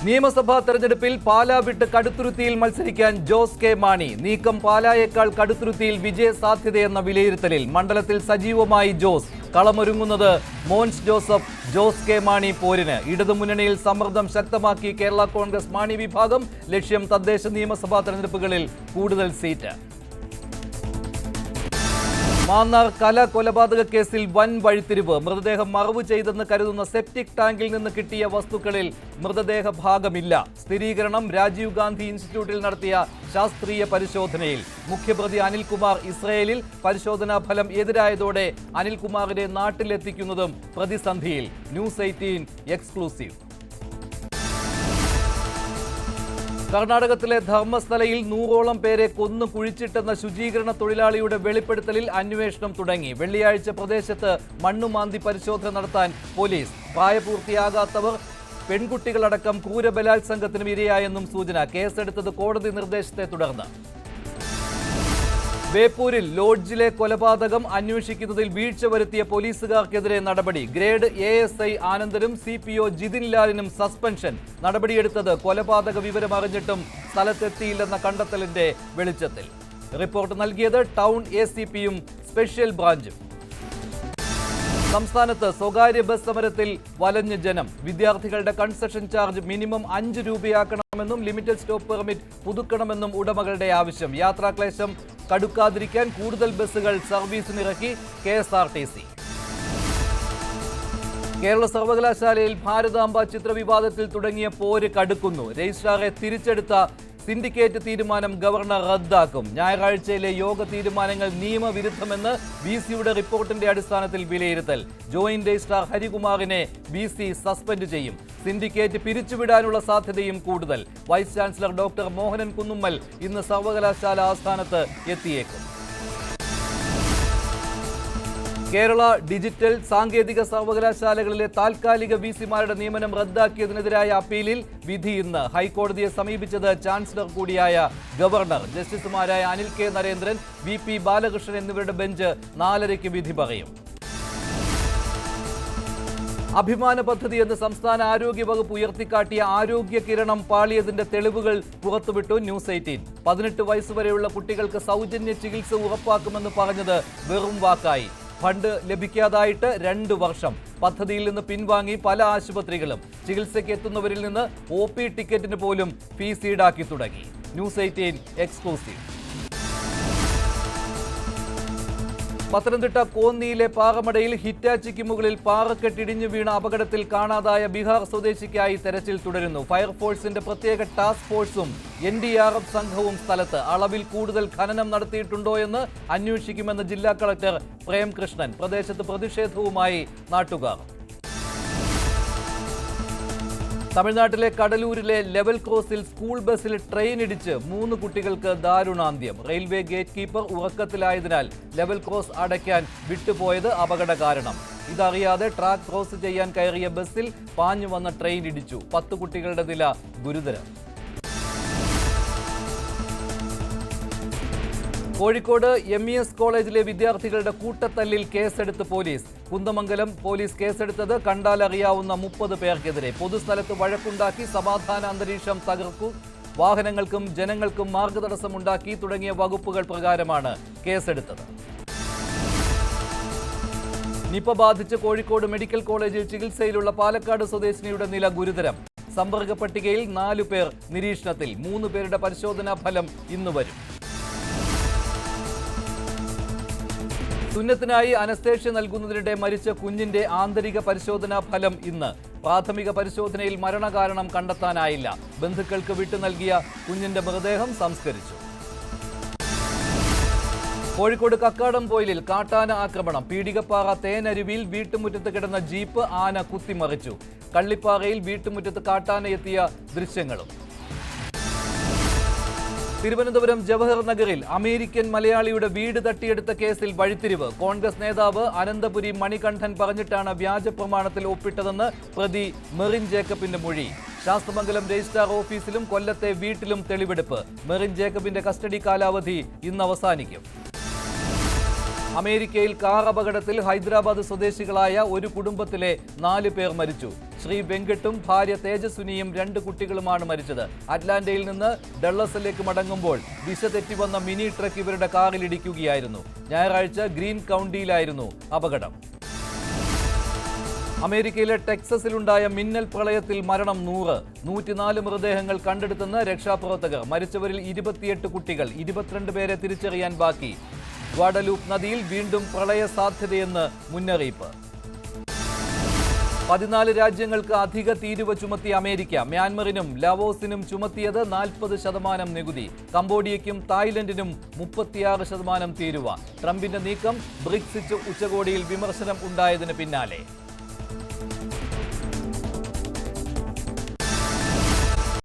നിയമസഭാ തെരഞ്ഞെടുപ്പിൽ പാലാ വിട്ട് കടുത്തുരുത്തിയിൽ മത്സരിക്കാൻ ജോസ് കെ മാണി. നീക്കം പാലായേക്കാൾ കടുത്തുരുത്തിയിൽ വിജയ സാധ്യതയെന്ന വിലയിരുത്തലിൽ മണ്ഡലത്തിൽ സജീവമായി ജോസ്. കളമൊരുങ്ങുന്നത് മോൻസ് ജോസഫ് ജോസ് കെ മാണി പോരിന്. ഇടതുമുന്നണിയിൽ സമ്മർദ്ദം ശക്തമാക്കി കേരള കോൺഗ്രസ് മാണി വിഭാഗം. ലക്ഷ്യം തദ്ദേശ നിയമസഭാ തെരഞ്ഞെടുപ്പുകളിൽ കൂടുതൽ സീറ്റ്. മാന്നാർ കൊലപാതക കേസിൽ വൻ വഴിത്തിരിവ്. മൃതദേഹം മറവ് ചെയ്തെന്ന് കരുതുന്ന സെപ്റ്റിക് ടാങ്കിൽ നിന്ന് കിട്ടിയ വസ്തുക്കളിൽ മൃതദേഹ ഭാഗമില്ല. സ്ഥിരീകരണം രാജീവ് ഗാന്ധി ഇൻസ്റ്റിറ്റ്യൂട്ടിൽ നടത്തിയ ശാസ്ത്രീയ പരിശോധനയിൽ. മുഖ്യപ്രതി അനിൽകുമാർ ഇസ്രയേലിൽ. പരിശോധനാ ഫലം എതിരായതോടെ അനിൽകുമാറിനെ നാട്ടിലെത്തിക്കുന്നതും പ്രതിസന്ധിയിൽ. News 18 exclusive. കർണാടകത്തിലെ ധർമ്മസ്ഥലയിൽ 100ഓളം പേരെ കൊന്നു കുഴിച്ചിട്ടെന്ന ശുചീകരണ തൊഴിലാളിയുടെ വെളിപ്പെടുത്തലിൽ അന്വേഷണം തുടങ്ങി. വെള്ളിയാഴ്ച പ്രദേശത്ത് മണ്ണുമാന്തി പരിശോധന നടത്താൻ പോലീസ്. പ്രായപൂർത്തിയാകാത്തവർ, പെൺകുട്ടികളടക്കം ക്രൂരബലാത്സംഗത്തിനും ഇരയായെന്നും സൂചന. കേസെടുത്തത് കോടതി നിർദ്ദേശത്തെ തുടർന്ന്. ബേപ്പൂരിൽ ലോഡ്ജിലെ കൊലപാതകം അന്വേഷിക്കുന്നതിൽ വീഴ്ച വരുത്തിയ പോലീസുകാർക്കെതിരെ നടപടി. ഗ്രേഡ് ASI ആനന്ദനും CPO ജിതിൻ ലാലിനും സസ്പെൻഷൻ. നടപടിയെടുത്തത് കൊലപാതക വിവരം അറിഞ്ഞിട്ടും സ്ഥലത്തെത്തിയില്ലെന്ന കണ്ടെത്തലിന്റെ വെളിച്ചത്തിൽ. റിപ്പോർട്ട് നൽകിയത് ടൗൺ ACPയും സ്പെഷ്യൽ ബ്രാഞ്ചും. സംസ്ഥാനത്ത് സ്വകാര്യ ബസ് സമരത്തിൽ വലഞ്ഞ ജനം. വിദ്യാർത്ഥികളുടെ കൺസെഷൻ ചാർജ് മിനിമം 5 രൂപയാക്കണമെന്നും ലിമിറ്റഡ് സ്റ്റോപ്പ് പെർമിറ്റ് പുതുക്കണമെന്നും ഉടമകളുടെ ആവശ്യം. യാത്രാക്ലേശം കടുക്കാതിരിക്കാൻ കൂടുതൽ ബസ്സുകൾ സർവീസിനിറക്കി KSRTC. കേരള സർവകലാശാലയിൽ ഭാരതാംബ ചിത്രവിവാദത്തിൽ തുടങ്ങിയ പോര് കടുക്കുന്നു. രജിസ്ട്രാറെ തിരിച്ചെടുത്ത സിൻഡിക്കേറ്റ് തീരുമാനം ഗവർണർ റദ്ദാക്കും. ഞായറാഴ്ചയിലെ യോഗ തീരുമാനങ്ങൾ നിയമവിരുദ്ധമെന്ന് VCയുടെ റിപ്പോർട്ടിന്റെ അടിസ്ഥാനത്തിൽ വിലയിരുത്തൽ. ജോയിന്റ് രജിസ്ട്രാർ ഹരികുമാറിനെ VC സസ്പെൻഡ് ചെയ്യും. സിൻഡിക്കേറ്റ് പിരിച്ചുവിടാനുള്ള സാധ്യതയും കൂടുതൽ. Vice chancellor doctor Mohanan Kunnummal ഇന്ന് സർവകലാശാല ആസ്ഥാനത്ത് എത്തിയേക്കും. കേരള ഡിജിറ്റൽ സാങ്കേതിക സർവകലാശാലകളിലെ താൽക്കാലിക VCമാരുടെ നിയമനം റദ്ദാക്കിയതിനെതിരായ അപ്പീലിൽ വിധി ഇന്ന്. ഹൈക്കോടതിയെ സമീപിച്ചത് ചാൻസലർ കൂടിയായ ഗവർണർ. ജസ്റ്റിസുമാരായ അനിൽ K നരേന്ദ്രൻ, VP ബാലകൃഷ്ണൻ എന്നിവരുടെ ബെഞ്ച് 4:30 വിധി പറയും. അഭിമാന പദ്ധതി എന്ന് സംസ്ഥാന ആരോഗ്യ വകുപ്പ് ഉയർത്തിക്കാട്ടിയ ആരോഗ്യ കിരണം പാളിയതിന്റെ തെളിവുകൾ പുറത്തുവിട്ടു ന്യൂസ് 18. 18 വയസ്സുവരെയുള്ള കുട്ടികൾക്ക് സൗജന്യ ചികിത്സ ഉറപ്പാക്കുമെന്ന് പറഞ്ഞത് വെറും വാക്കായി. ഫണ്ട് ലഭിക്കാതായിട്ട് 2 വർഷം. പദ്ധതിയിൽ നിന്ന് പിൻവാങ്ങി പല ആശുപത്രികളും. ചികിത്സയ്ക്ക് എത്തുന്നവരിൽ നിന്ന് OP ടിക്കറ്റിന് പോലും ഫീസ് ഈടാക്കി തുടങ്ങി. News 18 exclusive. പത്തനംതിട്ട കോന്നിയിലെ പാറമടയിൽ ഹിറ്റാച്ചിക്ക് മുകളിൽ പാറക്കെട്ടിടിഞ്ഞു വീണ അപകടത്തിൽ കാണാതായ ബീഹാർ സ്വദേശിക്കായി തെരച്ചിൽ തുടരുന്നു. ഫയർഫോഴ്സിന്റെ പ്രത്യേക ടാസ്ക് ഫോഴ്സും NDRF സംഘവും സ്ഥലത്ത്. അളവിൽ കൂടുതൽ ഖനനം നടത്തിയിട്ടുണ്ടോ എന്ന് അന്വേഷിക്കുമെന്ന് ജില്ലാ കളക്ടർ പ്രേംകൃഷ്ണൻ. പ്രദേശത്ത് പ്രതിഷേധവുമായി നാട്ടുകാർ. തമിഴ്നാട്ടിലെ കടലൂരിലെ ലെവൽ ക്രോസിൽ സ്കൂൾ ബസ്സിൽ ട്രെയിൻ ഇടിച്ച് 3 കുട്ടികൾക്ക് ദാരുണാന്ത്യം. റെയിൽവേ ഗേറ്റ് കീപ്പർ ഉറക്കത്തിലായതിനാൽ ലെവൽ ക്രോസ് അടയ്ക്കാൻ വിട്ടുപോയത് അപകട കാരണം. ഇതറിയാതെ ട്രാക്ക് ക്രോസ് ചെയ്യാൻ കയറിയ ബസ്സിൽ പാഞ്ഞു വന്ന ട്രെയിൻ ഇടിച്ചു. 10 കുട്ടികളുടെ നില ഗുരുതരം. കോഴിക്കോട് MES കോളേജിലെ വിദ്യാർത്ഥികളുടെ കൂട്ടത്തല്ലിൽ കേസെടുത്ത് പോലീസ്. കുന്ദമംഗലം പോലീസ് കേസെടുത്തത് കണ്ടാലറിയാവുന്ന 30 പേർക്കെതിരെ. പൊതുസ്ഥലത്ത് വഴക്കുണ്ടാക്കി സമാധാന അന്തരീക്ഷം തകർക്കു, വാഹനങ്ങൾക്കും ജനങ്ങൾക്കും മാർഗതടസ്സമുണ്ടാക്കി തുടങ്ങിയ വകുപ്പുകൾ പ്രകാരമാണ് കേസെടുത്തത്. നിപ ബാധിച്ച് കോഴിക്കോട് മെഡിക്കൽ കോളേജിൽ ചികിത്സയിലുള്ള പാലക്കാട് സ്വദേശിനിയുടെ നില ഗുരുതരം. സമ്പർക്ക പട്ടികയിൽ 4 പേർ നിരീക്ഷണത്തിൽ. 3 പേരുടെ പരിശോധനാ ഫലം ഇന്ന് വരും. സുന്നത്തിനായി അനസ്തേഷ്യ നൽകുന്നതിനിടെ മരിച്ച കുഞ്ഞിന്റെ ആന്തരിക പരിശോധനാ ഫലം ഇന്ന്. പ്രാഥമിക പരിശോധനയിൽ മരണകാരണം കണ്ടെത്താനായില്ല. ബന്ധുക്കൾക്ക് വിട്ടു നൽകിയ കുഞ്ഞിന്റെ മൃതദേഹം സംസ്കരിച്ചു. കോഴിക്കോട് കക്കാടംപൊയിലിൽ കാട്ടാന ആക്രമണം. പീടികപ്പാറ തേനരുവിയിൽ വീട്ടുമുറ്റത്ത് കിടന്ന ജീപ്പ് ആന കുത്തിമറിച്ചു. കള്ളിപ്പാറയിൽ വീട്ടുമുറ്റത്ത് കാട്ടാന എത്തിയ ദൃശ്യങ്ങളും. തിരുവനന്തപുരം ജവഹർ നഗറിൽ അമേരിക്കൻ മലയാളിയുടെ വീട് തട്ടിയെടുത്ത കേസിൽ വഴിത്തിരിവ്. കോൺഗ്രസ് നേതാവ് അനന്തപുരി മണികണ്ഠൻ പറഞ്ഞിട്ടാണ് വ്യാജ പ്രമാണത്തിൽ ഒപ്പിട്ടതെന്ന് പ്രതി മെറിൻ ജേക്കബിന്റെ മൊഴി. ശാസ്തമംഗലം രജിസ്ട്രാർ ഓഫീസിലും കൊല്ലത്തെ വീട്ടിലും തെളിവെടുപ്പ്. മെറിൻ ജേക്കബിന്റെ കസ്റ്റഡി കാലാവധി ഇന്ന് അവസാനിക്കും. അമേരിക്കയിൽ കാർ അപകടത്തിൽ ഹൈദരാബാദ് സ്വദേശികളായ ഒരു കുടുംബത്തിലെ 4 പേർ മരിച്ചു. ശ്രീ വെങ്കട്ടും ഭാര്യ തേജസ്വിനിയും 2 കുട്ടികളുമാണ് മരിച്ചത്. അറ്റ്ലാന്റയിൽ നിന്ന് ഡള്ളസിലേക്ക് മടങ്ങുമ്പോൾ ദിശ തെറ്റി വന്ന മിനി ട്രക്ക് ഇവരുടെ കാറിലിടിക്കുകയായിരുന്നു. ഞായറാഴ്ച ഗ്രീൻ കൗണ്ടിയിലായിരുന്നു അപകടം. അമേരിക്കയിലെ ടെക്സസിലുണ്ടായ മിന്നൽ പ്രളയത്തിൽ മരണം 104 മൃതദേഹങ്ങൾ കണ്ടെടുത്തെന്ന് രക്ഷാപ്രവർത്തകർ. മരിച്ചവരിൽ 28 കുട്ടികൾ, 22 പേരെ തിരിച്ചറിയാൻ ബാക്കി. ഗ്വാഡലൂപ്പ് നദിയിൽ വീണ്ടും പ്രളയ സാധ്യതയെന്ന് മുന്നറിയിപ്പ്. 14 രാജ്യങ്ങൾക്ക് അധിക തീരുവ ചുമത്തിയ അമേരിക്ക. മ്യാൻമറിനും ലാവോസിനും ചുമത്തിയത് 40% നികുതി. കംബോഡിയയ്ക്കും തായ്ലൻഡിനും 36% തീരുവ. ട്രംപിന്റെ നീക്കം ബ്രിക്സ് ഉച്ചകോടിയിൽ വിമർശനം ഉണ്ടായതിന് പിന്നാലെ.